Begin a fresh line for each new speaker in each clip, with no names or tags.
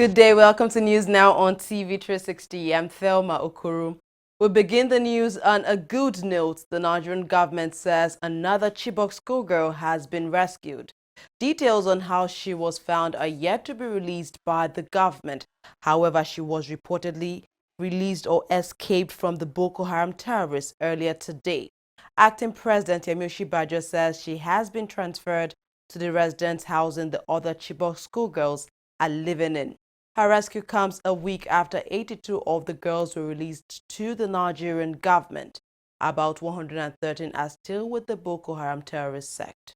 Good day, welcome to News Now on TV360. I'm Thelma Okuru. We begin the news on a good note. The Nigerian government says another Chibok schoolgirl has been rescued. Details on how she was found are yet to be released by the government. However, she was reportedly released or escaped from the Boko Haram terrorists earlier today. Acting President Yemi Osinbajo says she has been transferred to the residence housing the other Chibok schoolgirls are living in. Her rescue comes a week after 82 of the girls were released to the Nigerian government. About 113 are still with the Boko Haram terrorist sect.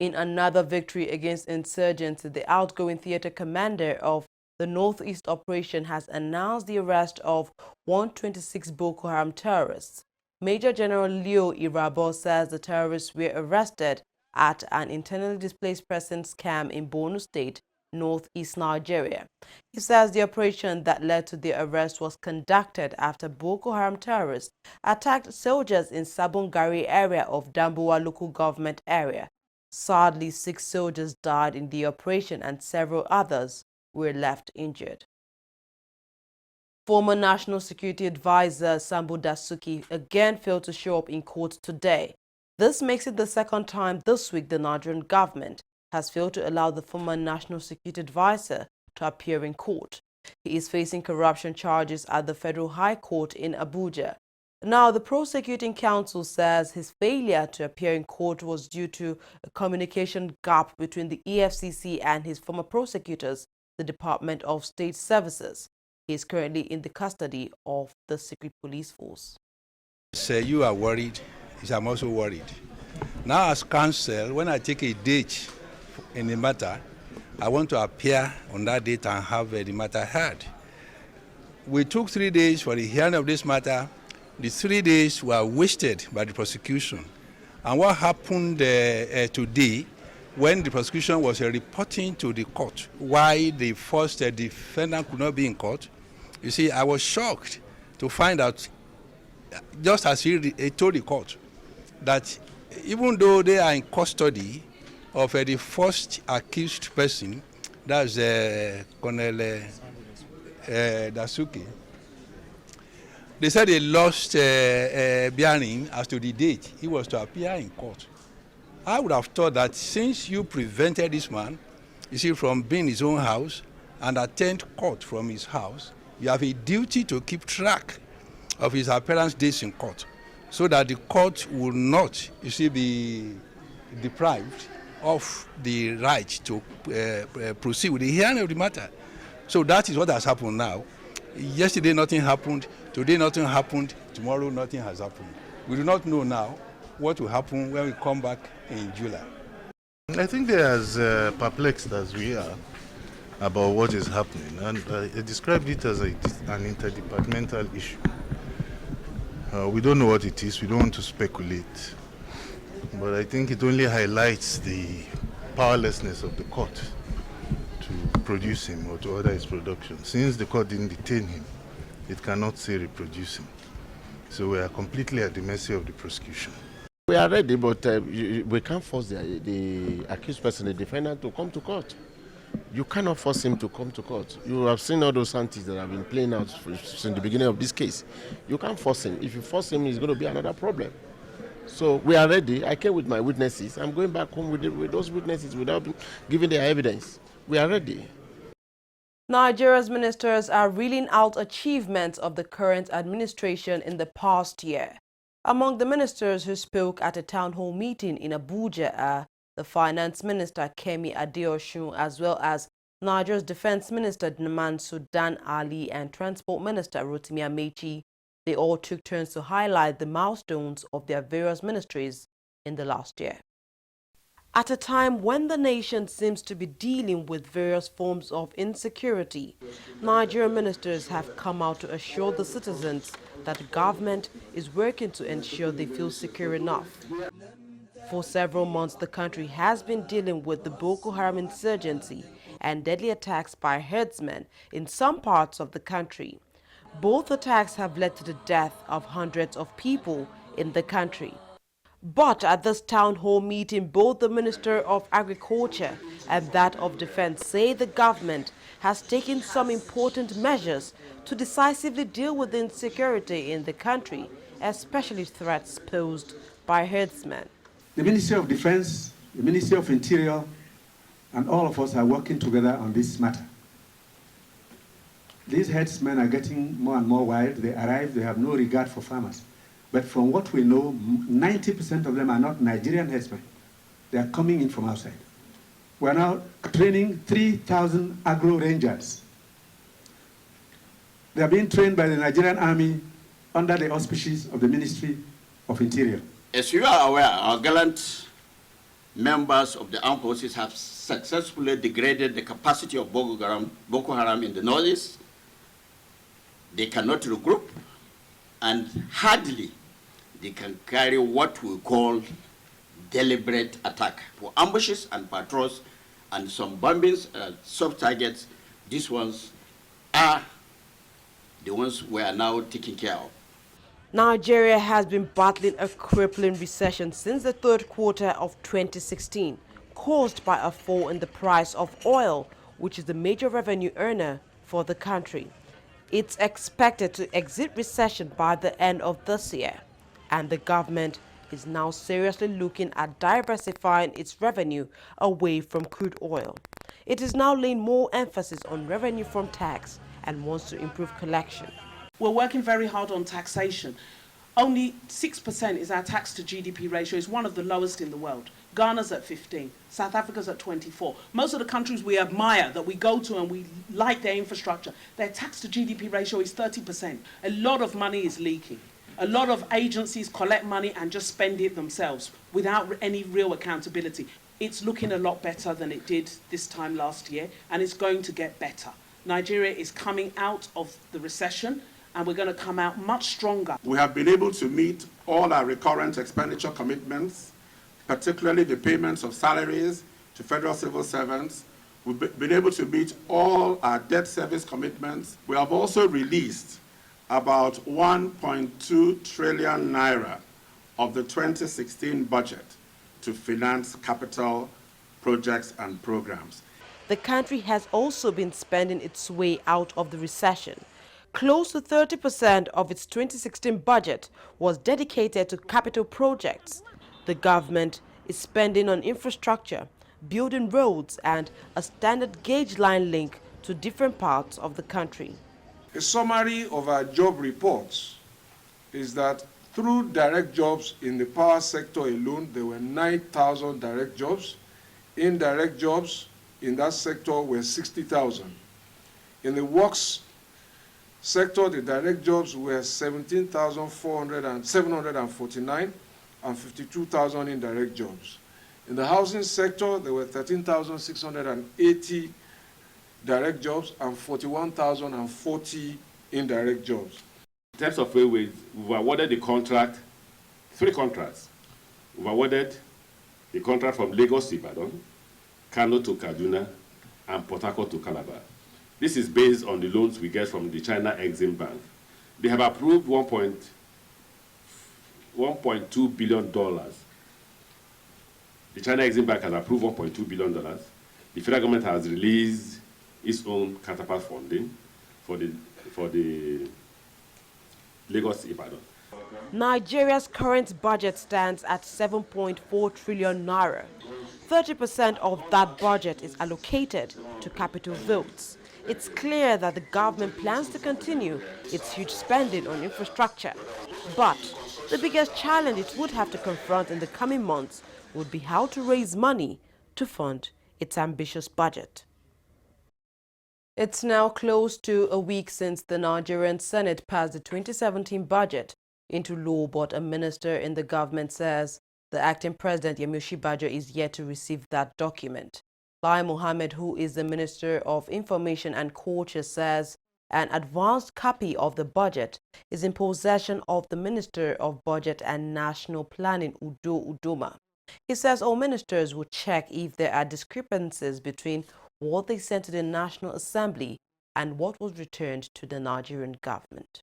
In another victory against insurgents, the outgoing theater commander of the Northeast operation has announced the arrest of 126 Boko Haram terrorists. Major General Leo Irabo says the terrorists were arrested at an internally displaced persons camp in Borno State, northeast Nigeria. He says the operation that led to the arrest was conducted after Boko Haram terrorists attacked soldiers in Sabongari area of Dambuwa local government area. Sadly, 6 soldiers died in the operation and several others were left injured. Former National Security Advisor Sambo Dasuki again failed to show up in court today. This makes it the second time this week the Nigerian government has failed to allow the former National Security Advisor to appear in court. He is facing corruption charges at the Federal High Court in Abuja. Now, the prosecuting counsel says his failure to appear in court was due to a communication gap between the EFCC and his former prosecutors, the Department of State Services. He is currently in the custody of the Secret Police Force.
Say you are worried, I'm also worried. Now, as counsel, when I take a date in the matter, I want to appear on that date and have the matter heard. We took 3 days for the hearing of this matter. The 3 days were wasted by the prosecution. And what happened today, when the prosecution was reporting to the court why the first defendant could not be in court, you see, I was shocked to find out, just as he told the court, that even though they are in custody of the first accused person, that's Colonel Dasuki, they said they lost bearing as to the date he was to appear in court. I would have thought that since you prevented this man, you see, from being in his own house and attend court from his house, you have a duty to keep track of his appearance days in court, so that the court will not, you see, be deprived of the right to proceed with the hearing of the matter. So that is what has happened now. Yesterday nothing happened, today nothing happened, tomorrow nothing has happened. We do not know now what will happen when we come back in July.
I think they are as perplexed as we are about what is happening, and I described it as an interdepartmental issue. We don't know what it is, we don't want to speculate, but I think it only highlights the powerlessness of the court to produce him or to order his production. Since the court didn't detain him, it cannot say reproduce him. So we are completely at the mercy of the prosecution.
We are ready, but we can't force the accused person, the defendant, to come to court. You cannot force him to come to court. You have seen all those antics that have been playing out since the beginning of this case. You can't force him. If you force him, it's going to be another problem. So we are ready. I came with my witnesses. I'm going back home with those witnesses without giving their evidence. We are ready.
Nigeria's ministers are reeling out achievements of the current administration in the past year. Among the ministers who spoke at a town hall meeting in Abuja are the Finance Minister Kemi Adeosun, as well as Nigeria's Defense Minister Naman Sudan Ali and Transport Minister Rotimi Amechi. They all took turns to highlight the milestones of their various ministries in the last year. At a time when the nation seems to be dealing with various forms of insecurity, Nigerian ministers have come out to assure the citizens that the government is working to ensure they feel secure enough. For several months, the country has been dealing with the Boko Haram insurgency and deadly attacks by herdsmen in some parts of the country. Both attacks have led to the death of hundreds of people in the country. But at this town hall meeting, both the Minister of Agriculture and that of Defense say the government has taken some important measures to decisively deal with insecurity in the country, especially threats posed by herdsmen.
The Ministry of Defense, the Ministry of Interior, and all of us are working together on this matter. These herdsmen are getting more and more wild. They arrive, they have no regard for farmers. But from what we know, 90% of them are not Nigerian herdsmen. They are coming in from outside. We are now training 3,000 agro rangers. They are being trained by the Nigerian Army under the auspices of the Ministry of Interior.
As you are aware, our gallant members of the armed forces have successfully degraded the capacity of Boko Haram in the northeast. They cannot regroup, and hardly they can carry what we call deliberate attack. For ambushes and patrols and some bombings, soft targets, these ones are the ones we are now taking care of.
Nigeria has been battling a crippling recession since the third quarter of 2016, caused by a fall in the price of oil, which is the major revenue earner for the country. It's expected to exit recession by the end of this year, and the government is now seriously looking at diversifying its revenue away from crude oil. It is now laying more emphasis on revenue from tax and wants to improve collection.
We're working very hard on taxation. Only 6% is our tax to GDP ratio. It's one of the lowest in the world. Ghana's at 15, South Africa's at 24. Most of the countries we admire, that we go to and we like their infrastructure, their tax to GDP ratio is 30%. A lot of money is leaking. A lot of agencies collect money and just spend it themselves without any real accountability. It's looking a lot better than it did this time last year, and it's going to get better. Nigeria is coming out of the recession, and we're going to come out much stronger.
We have been able to meet all our recurrent expenditure commitments, particularly the payments of salaries to federal civil servants. We've been able to meet all our debt service commitments. We have also released about 1.2 trillion naira of the 2016 budget to finance capital projects and programs.
The country has also been spending its way out of the recession. Close to 30% of its 2016 budget was dedicated to capital projects. The government is spending on infrastructure, building roads and a standard gauge line link to different parts of the country.
A summary of our job reports is that through direct jobs in the power sector alone, there were 9,000 direct jobs. Indirect jobs in that sector were 60,000. In the works sector, the direct jobs were 17,749 and 52,000 indirect jobs. In the housing sector, there were 13,680 direct jobs and 41,040 indirect jobs.
In terms of railways, we've awarded the contract, 3 contracts. We've awarded the contract from Lagos to Ibadan, Kano to Kaduna, and Port Harcourt to Calabar. This is based on the loans we get from the China Exim Bank. They have approved $1.2 billion. The China Exim Bank has approved $1.2 billion. The federal government has released its own counterpart funding for the Lagos Ibadan.
Nigeria's current budget stands at 7.4 trillion naira. 30% of that budget is allocated to capital votes. It's clear that the government plans to continue its huge spending on infrastructure. But the biggest challenge it would have to confront in the coming months would be how to raise money to fund its ambitious budget. It's now close to a week since the Nigerian Senate passed the 2017 budget into law, but a minister in the government says the acting president, Yemi Osinbajo, is yet to receive that document. Lai Mohammed, who is the Minister of Information and Culture, says an advanced copy of the budget is in possession of the Minister of Budget and National Planning, Udo Udoma. He says all ministers will check if there are discrepancies between what they sent to the National Assembly and what was returned to the Nigerian government.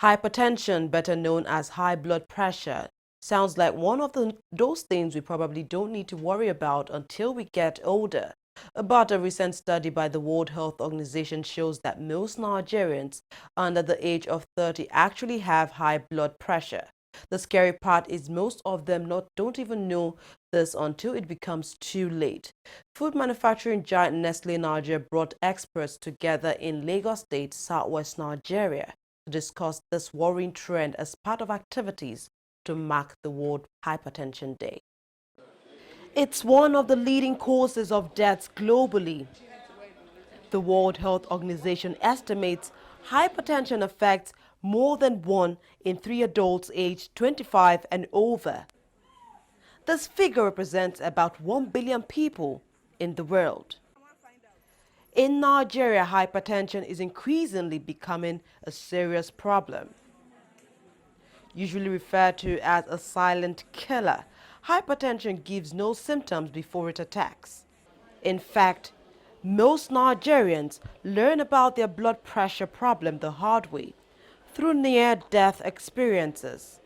Hypertension, better known as high blood pressure, Sounds like one of those things we probably don't need to worry about until we get older. But a recent study by the World Health Organization shows that most Nigerians under the age of 30 actually have high blood pressure. The scary part is most of them don't even know this until it becomes too late. Food manufacturing giant Nestle Nigeria brought experts together in Lagos State, southwest Nigeria, to discuss this worrying trend as part of activities to mark the World Hypertension Day. It's one of the leading causes of deaths globally. The World Health Organization estimates hypertension affects more than 1 in 3 adults aged 25 and over. This figure represents about 1 billion people in the world. In Nigeria, hypertension is increasingly becoming a serious problem. Usually referred to as a silent killer, hypertension gives no symptoms before it attacks. In fact, most Nigerians learn about their blood pressure problem the hard way, through near-death experiences.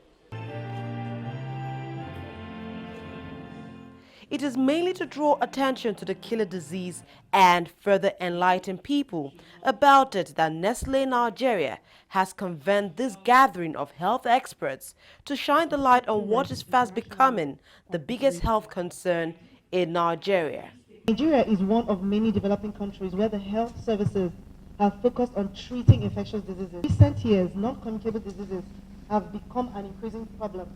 It is mainly to draw attention to the killer disease and further enlighten people about it that Nestle Nigeria has convened this gathering of health experts to shine the light on what is fast becoming the biggest health concern in Nigeria.
Nigeria is one of many developing countries where the health services have focused on treating infectious diseases. In recent years, non-communicable diseases have become an increasing problem,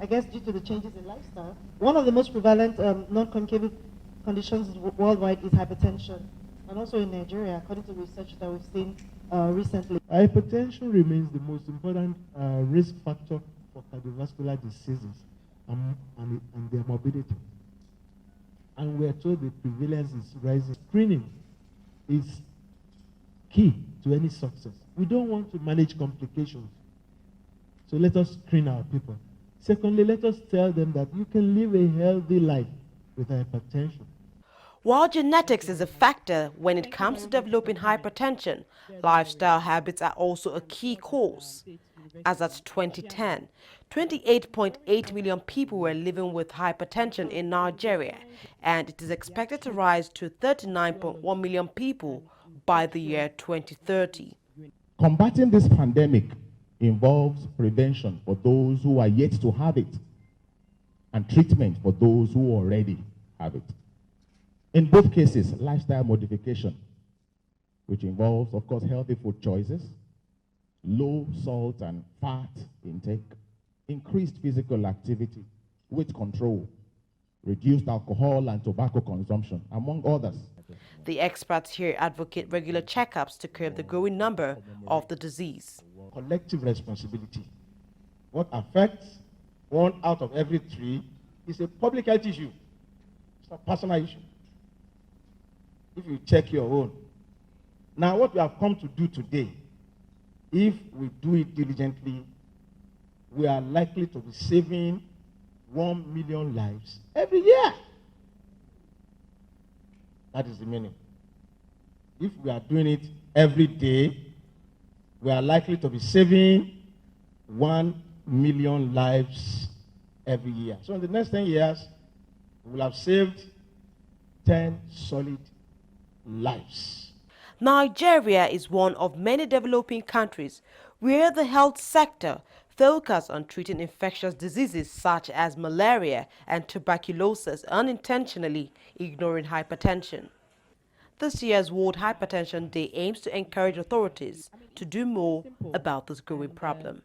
I guess due to the changes in lifestyle. One of the most prevalent non-communicable conditions worldwide is hypertension, and also in Nigeria, according to research that we've seen recently.
Hypertension remains the most important risk factor for cardiovascular diseases and their morbidity. And we're told the prevalence is rising. Screening is key to any success. We don't want to manage complications, so let us screen our people. Secondly, let us tell them that you can live a healthy life with hypertension.
While genetics is a factor when it comes to developing hypertension, lifestyle habits are also a key cause. As at 2010, 28.8 million people were living with hypertension in Nigeria, and it is expected to rise to 39.1 million people by the year 2030.
Combating this pandemic involves prevention for those who are yet to have it and treatment for those who already have it. In both cases, lifestyle modification, which involves, of course, healthy food choices, low salt and fat intake, increased physical activity, weight control, reduced alcohol and tobacco consumption, among others.
The experts here advocate regular checkups to curb the growing number of the disease.
Collective responsibility. What affects 1 out of every 3 is a public health issue. It's a personal issue. If you check your own. Now, what we have come to do today, if we do it diligently, we are likely to be saving 1 million lives every year. That is the meaning. If we are doing it every day, we are likely to be saving 1 million lives every year. So in the next 10 years, we will have saved 10 solid lives.
Nigeria is one of many developing countries where the health sector focuses on treating infectious diseases such as malaria and tuberculosis, unintentionally ignoring hypertension. This year's World Hypertension Day aims to encourage authorities to do more about this growing problem.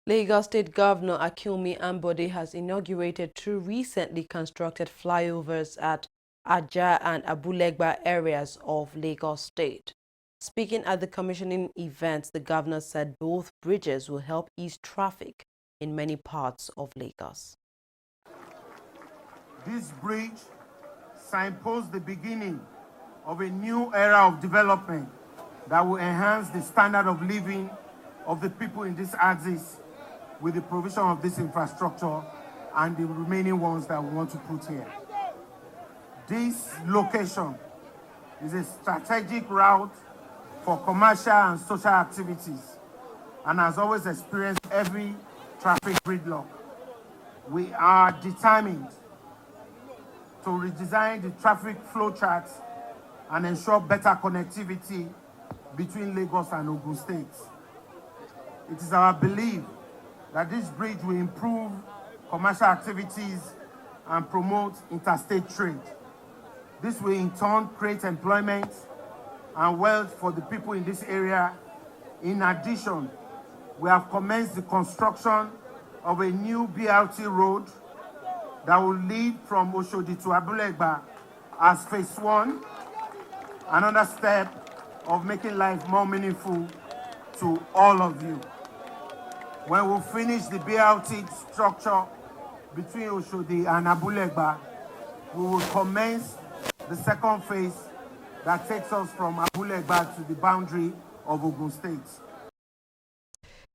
Lagos State Governor Akinwumi Ambode has inaugurated 2 recently constructed flyovers at Ajah and Abulegba areas of Lagos State. Speaking at the commissioning event, the governor said both bridges will help ease traffic in many parts of Lagos.
This bridge signposts the beginning of a new era of development that will enhance the standard of living of the people in this axis with the provision of this infrastructure and the remaining ones that we want to put here. This location is a strategic route for commercial and social activities and has always experienced heavy traffic gridlock. We are determined to redesign the traffic flow charts and ensure better connectivity between Lagos and Ogun states. It is our belief that this bridge will improve commercial activities and promote interstate trade. This will in turn create employment and wealth for the people in this area. In addition, we have commenced the construction of a new BRT road that will lead from Oshodi to Abulegba as phase 1, another step of making life more meaningful to all of you. When we finish the BRT structure between Oshodi and Abulegba, we will commence the second phase that takes us from Abulegba to the boundary of Ogun State.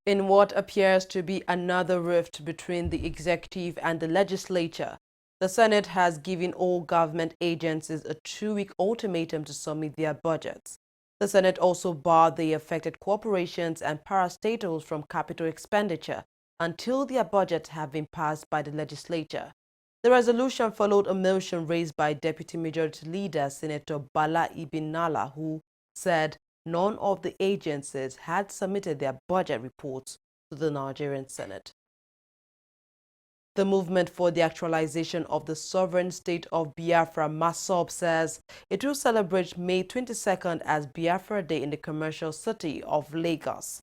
In what appears to be another rift between the executive and the legislature, the Senate has given all government agencies a 2-week ultimatum to submit their budgets. The Senate also barred the affected corporations and parastatals from capital expenditure until their budgets have been passed by the legislature. The resolution followed a motion raised by Deputy Majority Leader Senator Bala Ibn Nala, who said none of the agencies had submitted their budget reports to the Nigerian Senate. The Movement for the Actualization of the Sovereign State of Biafra, MASOB, says it will celebrate May 22nd as Biafra Day in the commercial city of Lagos.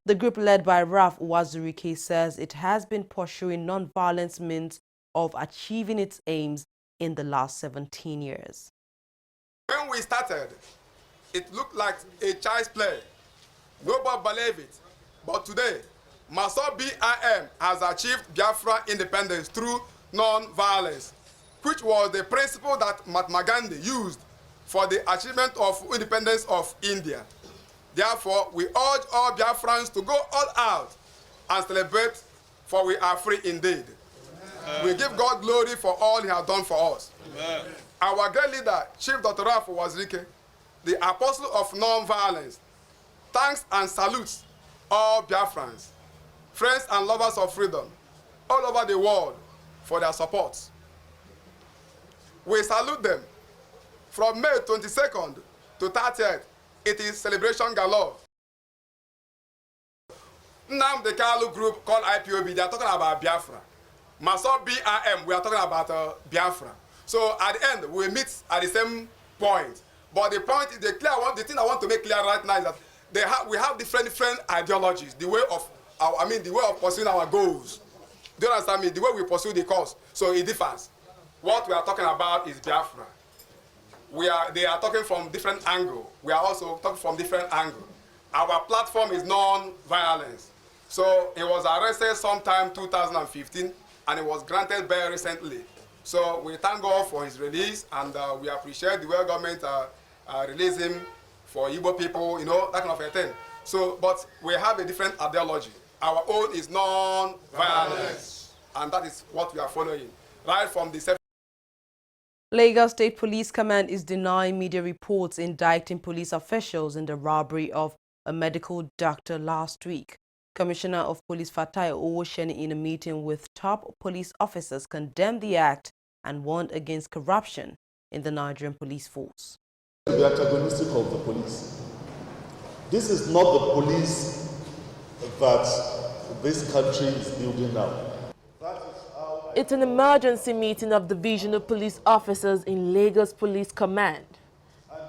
The group led by Raf Wazurike says it has been pursuing non-violence means of achieving its aims in the last 17 years.
When we started, it looked like a child's play. Nobody believed it. But today, MASOB BIM has achieved Biafra independence through non-violence, which was the principle that Mahatma Gandhi used for the achievement of independence of India. Therefore, we urge all Biafrans to go all out and celebrate, for we are free indeed. We give God glory for all he has done for us. Amen. Our great leader, Chief Dr. Raf Wazirike, the apostle of non-violence, thanks and salutes all Biafrans, friends and lovers of freedom all over the world for their support. We salute them. From May 22nd to 30th, it is celebration galore. Nnamdi Kalu group called IPOB, they are talking about Biafra. MASOB BIM, we are talking about Biafra. So at the end, we meet at the same point. But the point is, the thing I want to make clear right now is that we have different ideologies, the way of pursuing our goals. Do you understand me? The way we pursue the cause. So it differs. What we are talking about is Biafra. They are talking from different angle. We are also talking from different angle. Our platform is non-violence. So he was arrested sometime 2015, and he was granted bail recently. So we thank God for his release, and we appreciate the way government released him for Igbo people, you know, that kind of a thing. So, but we have a different ideology. Our own is non-violence, and that is what we are following, right from the
Lagos State Police Command is denying media reports indicting police officials in the robbery of a medical doctor last week. Commissioner of Police Fatai Owosheni, in a meeting with top police officers, condemned the act and warned against corruption in the Nigerian police force.
To be antagonistic of the police. This is not the police that this country is building now.
It's an emergency meeting of Divisional Police Officers in Lagos Police Command.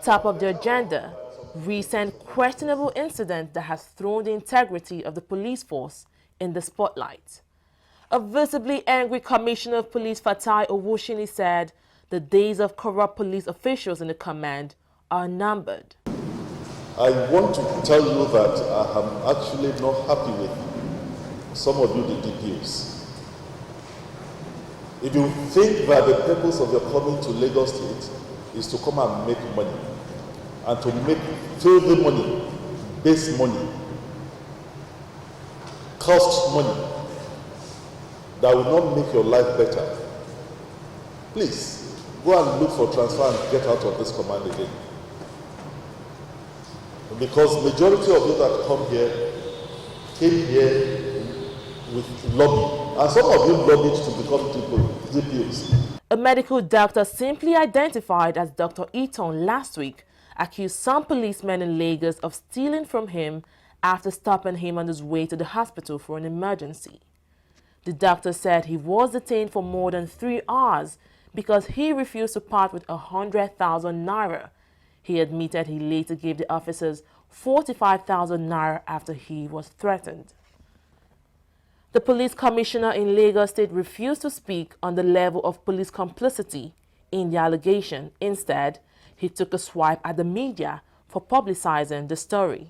Top of the agenda, recent questionable incident that has thrown the integrity of the police force in the spotlight. A visibly angry Commissioner of Police Fatai Owosheni said the days of corrupt police officials in the command are numbered.
I want to tell you that I am actually not happy with some of you, the DPOs. If you think that the purpose of your coming to Lagos State is to come and make money, and to make filthy money, base money, cost money, that will not make your life better, please go and look for transfer and get out of this command again. Because majority of you that come here came here with lobby. And some of you lobbied to become DPOs.
A medical doctor simply identified as Dr. Eaton last week accused some policemen in Lagos of stealing from him after stopping him on his way to the hospital for an emergency. The doctor said he was detained for more than 3 hours because he refused to part with 100,000 naira. He admitted he later gave the officers 45,000 naira after he was threatened. The police commissioner in Lagos State refused to speak on the level of police complicity in the allegation. Instead, he took a swipe at the media for publicizing the story.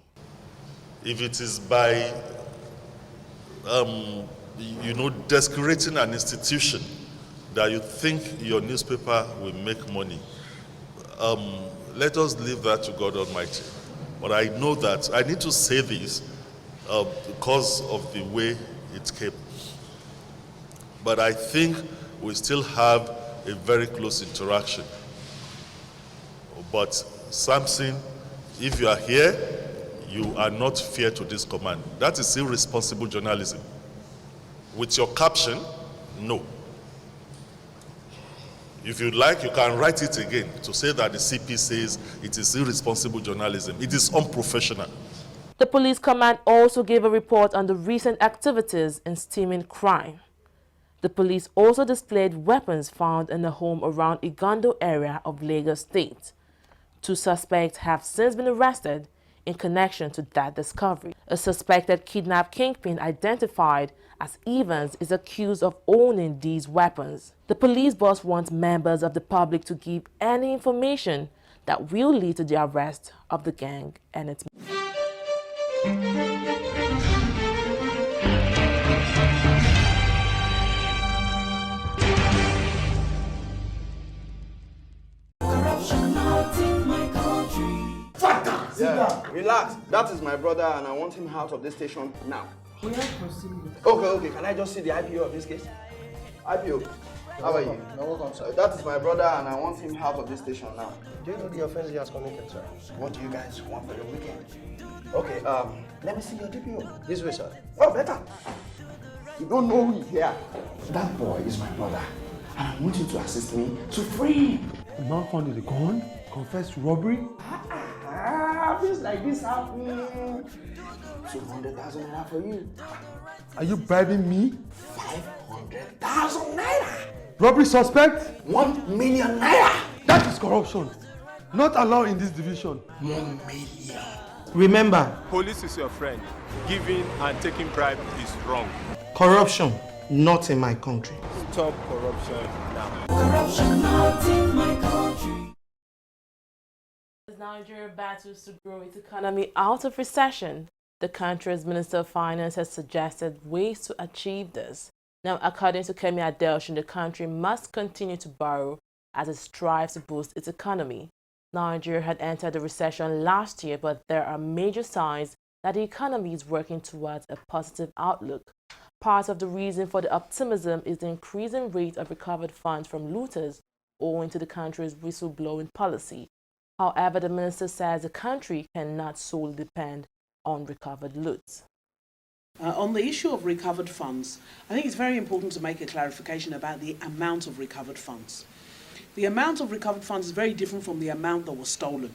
If it is by, desecrating an institution that you think your newspaper will make money, let us leave that to God Almighty. But I know that I need to say this because of the way it came. But I think we still have a very close interaction. But Samson, if you are here, you are not fair to this command. That is irresponsible journalism. With your caption, no. If you like, you can write it again to say that the CP says it is irresponsible journalism. It is unprofessional.
The police command also gave a report on the recent activities in stemming crime. The police also displayed weapons found in the home around Igondo area of Lagos State. 2 suspects have since been arrested in connection to that discovery. A suspected kidnap kingpin identified as Evans is accused of owning these weapons. The police boss wants members of the public to give any information that will lead to the arrest of the gang and its
Yeah, relax. That is my brother and I want him out of this station now.
We have proceeded.
Okay. Can I just see the IPO of this case? IPO, how are you?
You're welcome, sir.
That is my brother and I want him out of this station now.
Do you know the offense he has committed, sir?
What do you guys want for the weekend? Okay, let me see your DPO.
This way, sir.
Oh, better. You don't know who is here. That boy is my brother and I want you to assist me to free him.
The man found the gun, confessed to robbery.
Things like this happen. 200,000 naira for you.
Are you bribing me?
500,000 naira.
Robbery suspect?
1 million naira.
That is corruption. Not allowed in this division.
1 million.
Remember, police is your friend. Giving and taking bribe is wrong.
Corruption, not in my country.
Stop corruption now.
Corruption not in my country.
As Nigeria battles to grow its economy out of recession, the country's Minister of Finance has suggested ways to achieve this. Now, according to Kemi Adelson, the country must continue to borrow as it strives to boost its economy. Nigeria had entered a recession last year, but there are major signs that the economy is working towards a positive outlook. Part of the reason for the optimism is the increasing rate of recovered funds from looters owing to the country's whistleblowing policy. However, the minister says the country cannot solely depend on recovered loot.
On the issue of recovered funds, I think it's very important to make a clarification about the amount of recovered funds. The amount of recovered funds is very different from the amount that was stolen.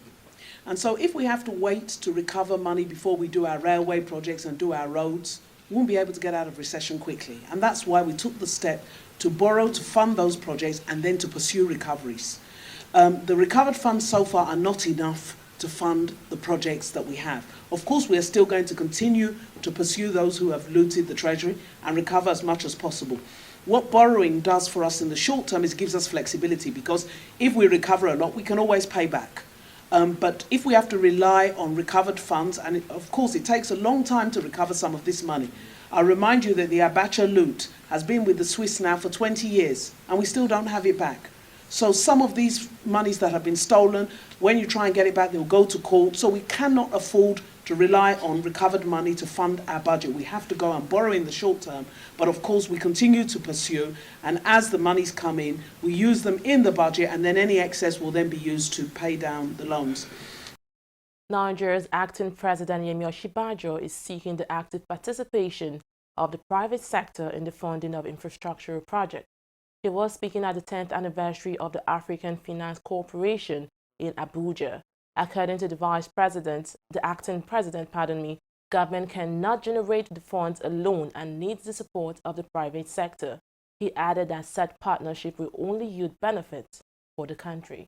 And so if we have to wait to recover money before we do our railway projects and do our roads, we won't be able to get out of recession quickly. And that's why we took the step to borrow to fund those projects and then to pursue recoveries. The recovered funds so far are not enough to fund the projects that we have. Of course, we are still going to continue to pursue those who have looted the treasury and recover as much as possible. What borrowing does for us in the short term is gives us flexibility, because if we recover a lot, we can always pay back. But if we have to rely on recovered funds, and of course it takes a long time to recover some of this money. I'll remind you that the Abacha loot has been with the Swiss now for 20 years and we still don't have it back. So some of these monies that have been stolen, when you try and get it back, they'll go to court. So we cannot afford to rely on recovered money to fund our budget. We have to go and borrow in the short term. But of course, we continue to pursue. And as the monies come in, we use them in the budget, and then any excess will then be used to pay down the loans.
Nigeria's acting president Yemi Osinbajo is seeking the active participation of the private sector in the funding of infrastructural projects. He was speaking at the 10th anniversary of the African Finance Corporation in Abuja. According to the acting president, government cannot generate the funds alone and needs the support of the private sector. He added that such partnership will only yield benefits for the country.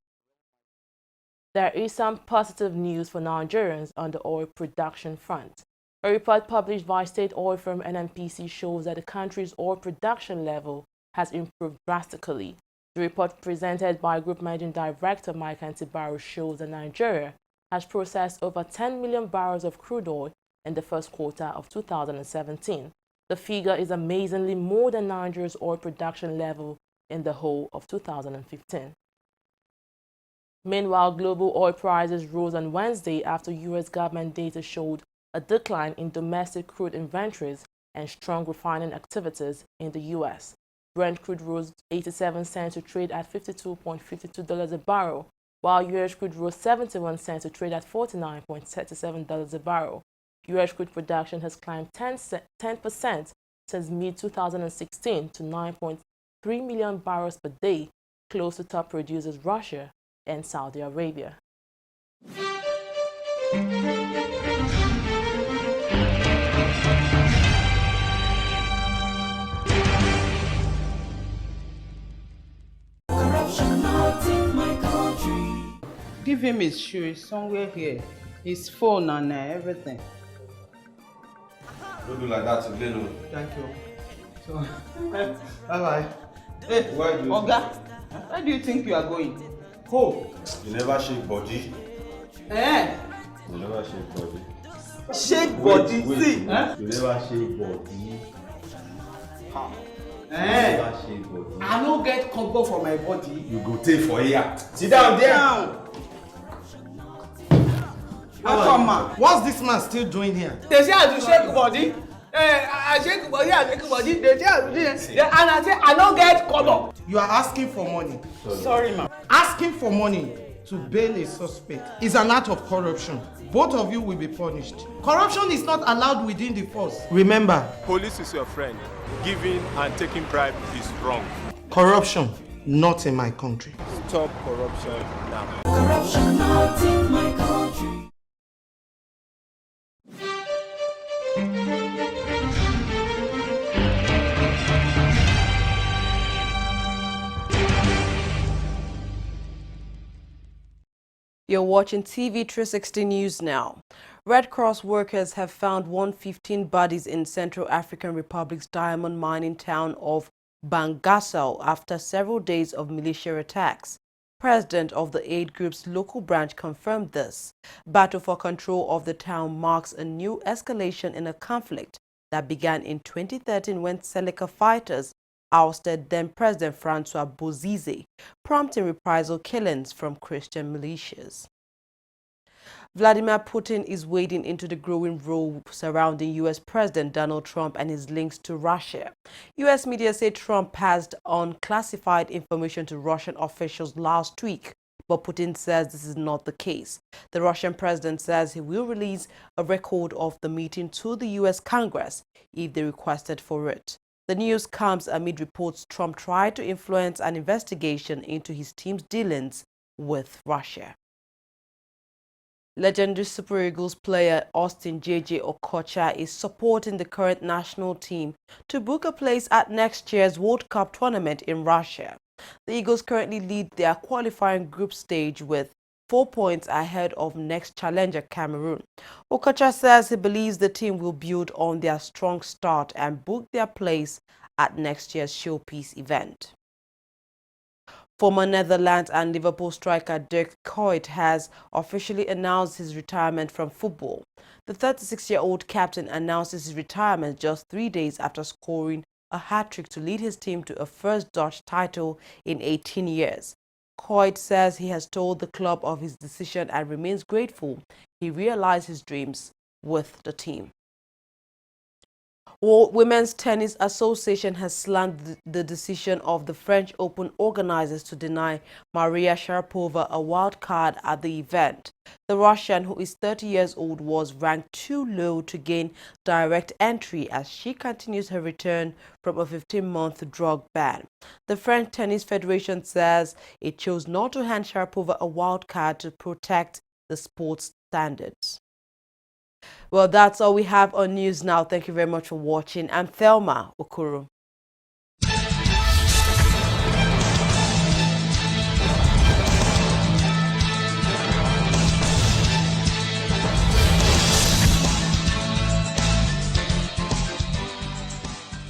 There is some positive news for Nigerians on the oil production front. A report published by state oil firm NNPC shows that the country's oil production level has improved drastically. The report presented by Group Managing Director Mike Antibaro shows that Nigeria has processed over 10 million barrels of crude oil in the first quarter of 2017. The figure is amazingly more than Nigeria's oil production level in the whole of 2015. Meanwhile, global oil prices rose on Wednesday after U.S. government data showed a decline in domestic crude inventories and strong refining activities in the U.S. Brent crude rose 87 cents to trade at $52.52 a barrel, while U.S. crude rose 71 cents to trade at $49.37 a barrel. U.S. crude production has climbed 10% since mid-2016 to 9.3 million barrels per day, close to top producers Russia and Saudi Arabia.
Give him his shoes somewhere here, his phone and everything.
Don't do like that again.
Thank you. So, bye-bye. Hey, Oga, where do you think you are going? Home.
You never shake body.
Eh?
You never shake body.
Shake body? See?
Eh? You never shake body.
Eh? I don't get comfort for my body.
You go take for here.
Sit down there. What's this man still doing here?
They say I do shake body. I shake body, I shake body. They say I do this. And I say I don't get color.
You are asking for money.
Sorry, ma'am.
Asking for money to bail a suspect is an act of corruption. Both of you will be punished. Corruption is not allowed within the force. Remember,
Police is your friend. Giving and taking bribe is wrong.
corruption not in my country.
Stop corruption now.
Corruption not in my country.
You're watching TV360 News now. Red Cross workers have found 115 bodies in Central African Republic's diamond mining town of Bangassou after several days of militia attacks. President of the aid group's local branch confirmed this. Battle for control of the town marks a new escalation in a conflict that began in 2013 when Seleka fighters ousted then-President Francois Bozize, prompting reprisal killings from Christian militias. Vladimir Putin is wading into the growing row surrounding U.S. President Donald Trump and his links to Russia. U.S. media say Trump passed on classified information to Russian officials last week, but Putin says this is not the case. The Russian president says he will release a record of the meeting to the U.S. Congress if they requested for it. The news comes amid reports Trump tried to influence an investigation into his team's dealings with Russia. Legendary Super Eagles player Austin J.J. Okocha is supporting the current national team to book a place at next year's World Cup tournament in Russia. The Eagles currently lead their qualifying group stage with 4 points ahead of next challenger Cameroon. Okocha says he believes the team will build on their strong start and book their place at next year's showpiece event. Former Netherlands and Liverpool striker Dirk Kuyt has officially announced his retirement from football. The 36-year-old captain announces his retirement just 3 days after scoring a hat-trick to lead his team to a first Dutch title in 18 years. Kuyt says he has told the club of his decision and remains grateful he realized his dreams with the team. World Women's Tennis Association has slammed the decision of the French Open organizers to deny Maria Sharapova a wild card at the event. The Russian, who is 30 years old, was ranked too low to gain direct entry as she continues her return from a 15-month drug ban. The French Tennis Federation says it chose not to hand Sharapova a wild card to protect the sport's standards. Well, that's all we have on News Now. Thank you very much for watching. I'm Thelma Okoro.